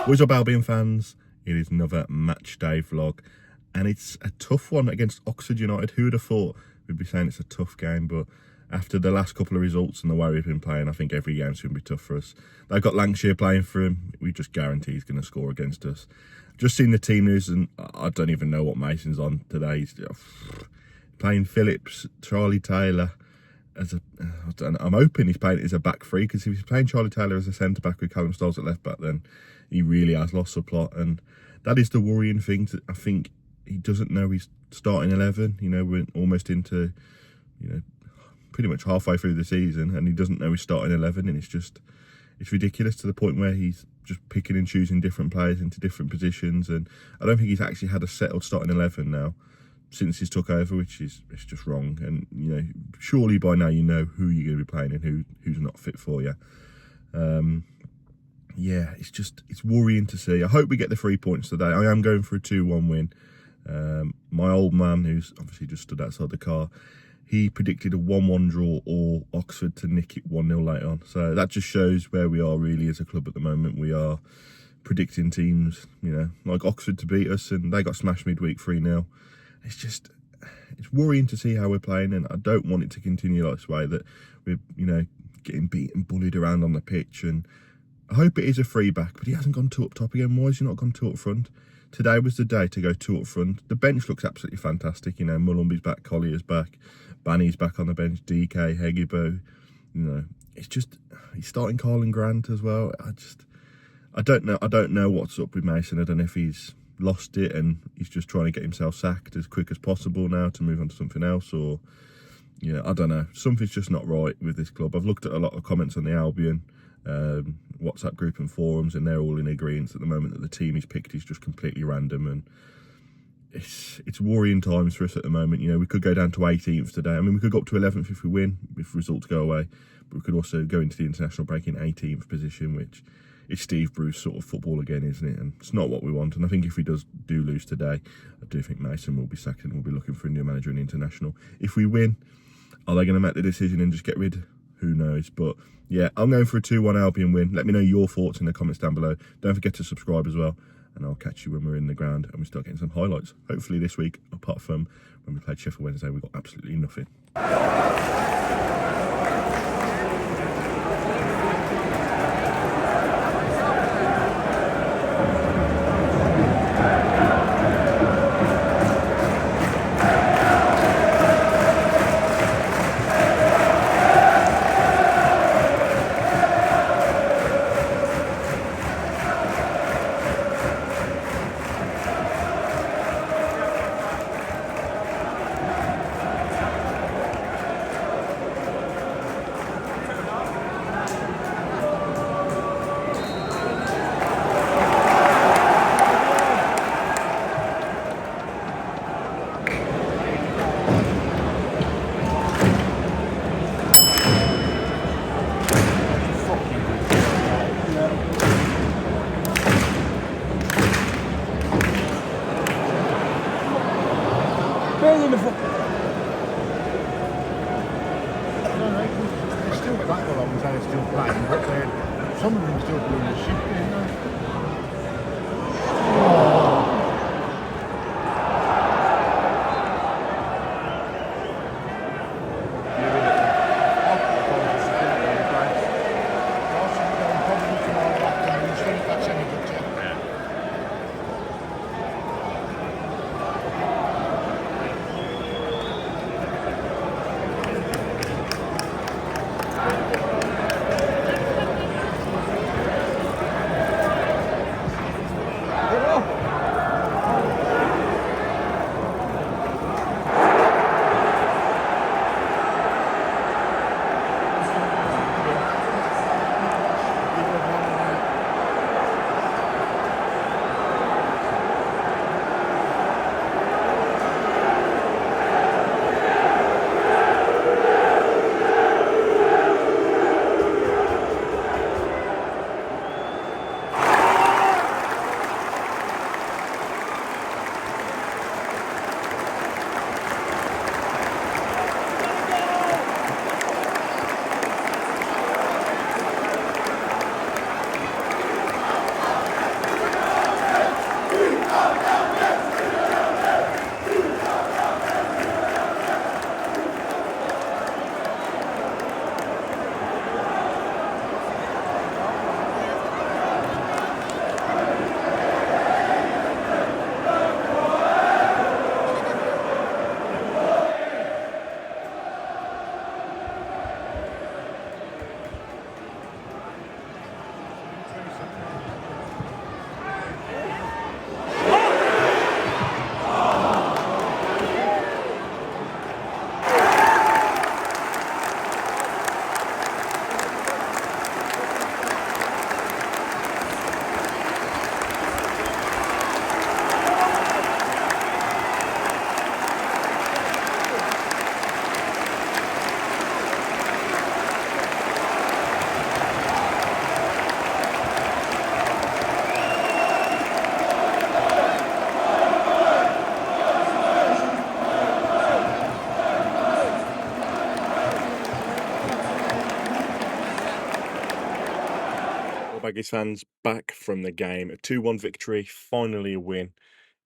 What's up, Albion fans? It is another match day vlog, and it's a tough one against Oxford United. Who would have thought we'd be saying it's a tough game? But after the last couple of results and the way we've been playing, I think every game's going to be tough for us. They've got Lancashire playing for him. We just guarantee he's going to score against us. Just seen the team news, and I don't even know what Mason's on today. He's playing Phillips, Charlie Taylor. I'm hoping he's playing it as a back three, because if he's playing Charlie Taylor as a centre back with Callum Stoles at left back, then he really has lost the plot, and that is the worrying thing. I think he doesn't know he's starting 11. You know, we're almost into, pretty much halfway through the season, and he doesn't know he's starting 11, and it's ridiculous to the point where he's just picking and choosing different players into different positions, and I don't think he's actually had a settled starting 11 now since he's took over, which is just wrong. And surely by now you know who you're going to be playing and who's not fit for you. Yeah, it's worrying to see. I hope we get the 3 points today. I am going for a 2-1 win. My old man, who's obviously just stood outside the car, he predicted a 1-1 draw or Oxford to nick it 1-0 later on. So that just shows where we are really as a club at the moment. We are predicting teams, like Oxford to beat us, and they got smashed midweek 3-0. It's worrying to see how we're playing, and I don't want it to continue like this way, that we're, getting beaten, bullied around on the pitch. And I hope it is a free back, but he hasn't gone 2 up top again. Why has he not gone 2 up front? Today was the day to go 2 up front. The bench looks absolutely fantastic. Mulumby's back, Collier's back, Banny's back on the bench, DK, Hegibo. He's starting Carlin Grant as well. I don't know what's up with Mason. I don't know if he's lost it and he's just trying to get himself sacked as quick as possible now to move on to something else, or I don't know. Something's just not right with this club. I've looked at a lot of comments on the Albion WhatsApp group and forums, and they're all in agreement at the moment that the team he's picked is just completely random, and it's worrying times for us at the moment. We could go down to 18th today. I mean, we could go up to 11th if we win, if results go away, but we could also go into the international break in 18th position, which it's Steve Bruce sort of football again, isn't it? And it's not what we want. And I think if we do lose today, I do think Mason will be sacked and we'll be looking for a new manager in the international. If we win, are they going to make the decision and just get rid? Who knows? But yeah, I'm going for a 2-1 Albion win. Let me know your thoughts in the comments down below. Don't forget to subscribe as well. And I'll catch you when we're in the ground and we start getting some highlights. Hopefully this week, apart from when we played Sheffield Wednesday, we got absolutely nothing. Some of them still doing the shit, Well, Baggies fans, back from the game. A 2-1 victory, finally a win.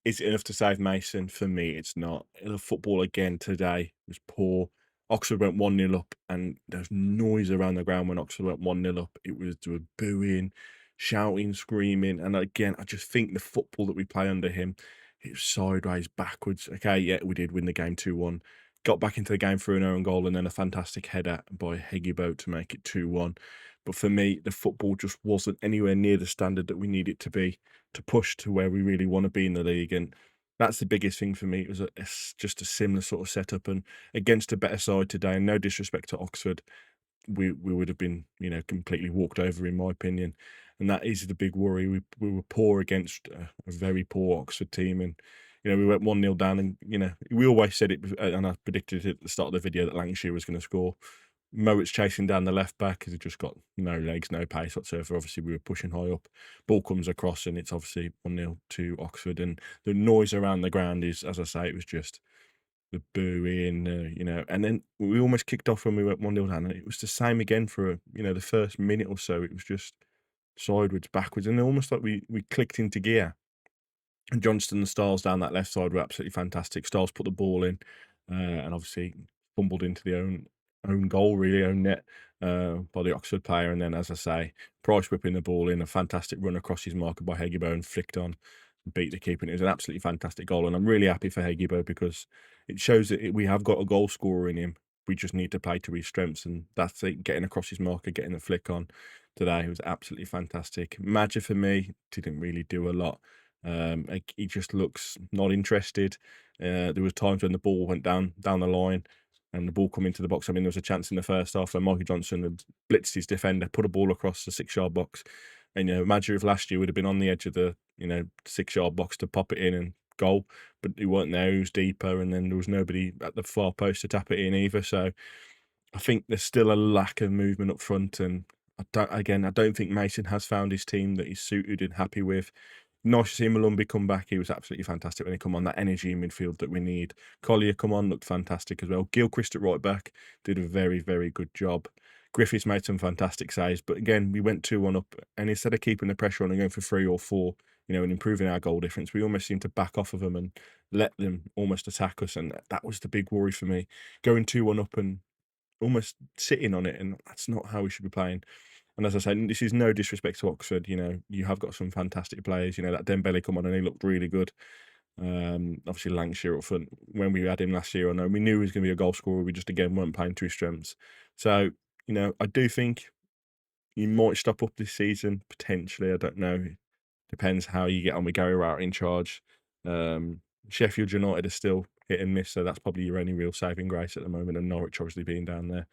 Is it enough to save Mason? For me, it's not. The football again today was poor. Oxford went 1-0 up, and there was noise around the ground when Oxford went 1-0 up. There was booing, shouting, screaming. And again, I just think the football that we play under him, it was sideways, backwards. Okay, yeah, we did win the game 2-1. Got back into the game through an own goal and then a fantastic header by Heggyboat to make it 2-1. But for me, the football just wasn't anywhere near the standard that we need it to be to push to where we really want to be in the league. And that's the biggest thing for me. It was just a similar sort of setup and against a better side today. And no disrespect to Oxford, we would have been, completely walked over, in my opinion. And that is the big worry. We were poor against a very poor Oxford team. And, we went 1-0 down. And, we always said it, and I predicted it at the start of the video that Lancashire was going to score. Mowat's chasing down the left back because he just got no legs, no pace whatsoever. Obviously, we were pushing high up. Ball comes across, and it's obviously 1-0 to Oxford. And the noise around the ground is, as I say, it was just the booing, And then we almost kicked off when we went 1-0 down, and it was the same again for, the first minute or so. It was just sideways, backwards, and almost like we clicked into gear. And Johnston and Stiles down that left side were absolutely fantastic. Stiles put the ball in, and obviously fumbled into the own goal, really, own net, by the Oxford player. And then, as I say, Price whipping the ball in, a fantastic run across his marker by Heggybo and flicked on, beat the keeper. And it was an absolutely fantastic goal. And I'm really happy for Heggybo because it shows that we have got a goal scorer in him. We just need to play to his strengths, and that's it. Getting across his marker, getting the flick on today was absolutely fantastic. Madger, for me, didn't really do a lot. He just looks not interested. There was times when the ball went down the line and the ball come into the box. I mean, there was a chance in the first half where Mikey Johnson had blitzed his defender, put a ball across the 6-yard box. And, Madger of last year would have been on the edge of the, 6-yard box to pop it in and goal, but he weren't there. He was deeper, and then there was nobody at the far post to tap it in either. So I think there's still a lack of movement up front. And I don't think Mason has found his team that he's suited and happy with. Nice to see Malumbi come back. He was absolutely fantastic when he come on. That energy in midfield that we need. Collier come on, looked fantastic as well. Gilchrist at right back did a very, very good job. Griffiths made some fantastic saves, but again, we went 2-1 up, and instead of keeping the pressure on and going for 3 or 4, and improving our goal difference, we almost seemed to back off of them and let them almost attack us, and that was the big worry for me. Going 2-1 up and almost sitting on it, and that's not how we should be playing. And as I said, this is no disrespect to Oxford. You have got some fantastic players. That Dembele come on and he looked really good. Obviously Lancashire up front. When we had him last year, I know we knew he was going to be a goal scorer. We just again weren't playing to his strengths. So I do think you might stop up this season potentially. I don't know. Depends how you get on with Gary Rowett in charge. Sheffield United are still hit and miss, so that's probably your only real saving grace at the moment. And Norwich obviously being down there.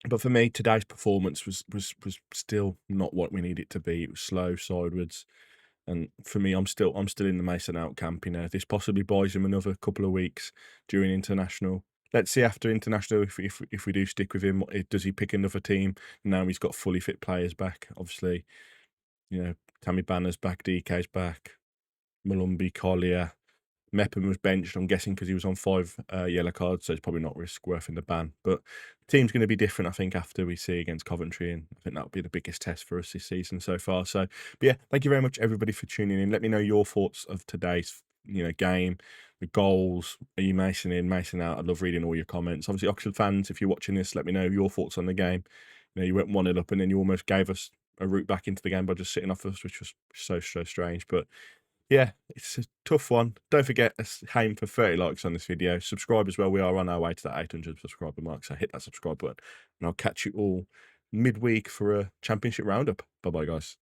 But for me, today's performance was still not what we need it to be. It was slow, sideways, and for me, I'm still in the Mason out camp. This possibly buys him another couple of weeks during international. Let's see after international if we do stick with him. Does he pick another team? Now he's got fully fit players back. Obviously, Tammy Banner's back, DK's back, Malumbi, Collier. Mepham was benched, I'm guessing, because he was on 5 yellow cards, so it's probably not worth in the ban. But the team's going to be different, I think, after we see against Coventry, and I think that'll be the biggest test for us this season so far. So, but yeah, thank you very much, everybody, for tuning in. Let me know your thoughts of today's game, the goals. Are you Mason in, Mason out? I love reading all your comments. Obviously, Oxford fans, if you're watching this, let me know your thoughts on the game. You went 1-0 up, and then you almost gave us a route back into the game by just sitting off us, which was so strange. But yeah, it's a tough one. Don't forget to aim for 30 likes on this video. Subscribe as well. We are on our way to that 800 subscriber mark, so hit that subscribe button. And I'll catch you all midweek for a championship roundup. Bye-bye, guys.